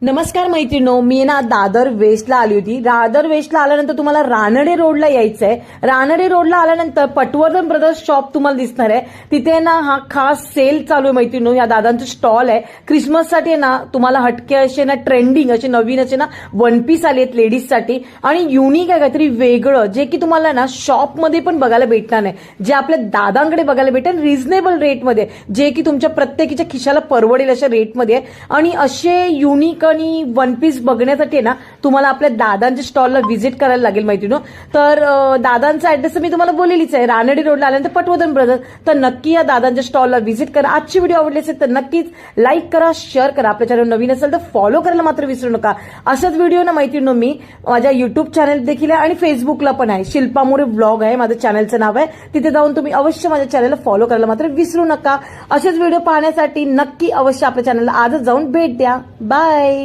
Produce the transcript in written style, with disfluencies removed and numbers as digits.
नमस्कार मैत्रिणो, मी ना दादर वेस्टला आली होती. दादर वेस्टला आल्यानंतर तुम्हाला रानडे रोडला यायचंय. रानडे रोडला आल्यानंतर पटवर्धन ब्रदर्स शॉप तुम्हाला दिसणार आहे. तिथे ना हा खास सेल चालू आहे मैत्रिणो. या दादांचं स्टॉल आहे. क्रिसमससाठी ना तुम्हाला हटके असे ना ट्रेंडिंग असे नवीन असे ना वन पीस आले आहेत लेडीजसाठी आणि युनिक आहे काहीतरी वेगळं, जे की तुम्हाला ना शॉपमध्ये पण बघायला भेटणार नाही, जे आपल्या दादांकडे बघायला भेटेल रिझनेबल रेटमध्ये, जे की तुमच्या प्रत्येकीच्या खिशाला परवडेल अशा रेटमध्ये. आणि असे युनिक आणि वन पीस बघण्यासाठी ना तुम्हाला आपल्या दादांच्या स्टॉलला व्हिजिट करायला लागेल मैत्रिणो. तर दादांचा ऍड्रेस मी तुम्हाला बोललेलीच आहे, रानडे रोडला आल्यानंतर पटवर्धन ब्रदर्स. तर नक्की या दादांच्या स्टॉलला व्हिजिट करा. आजची व्हिडिओ आवडली असेल तर नक्कीच लाईक करा, शेअर करा. आपल्या चॅनल नवीन असेल तर फॉलो करायला मात्र विसरू नका. अशाच व्हिडिओ ना मैत्रिणो मी माझ्या युट्यूब चॅनल देखील आहे आणि फेसबुकला पण आहे. शिल्पा मोरे ब्लॉग आहे माझं चॅनलचं नाव आहे. तिथे जाऊन तुम्ही अवश्य माझ्या चॅनलला फॉलो करायला मात्र विसरू नका. असेच व्हिडिओ पाहण्यासाठी नक्की अवश्य आपल्या चॅनलला आजच जाऊन भेट द्या. बाय.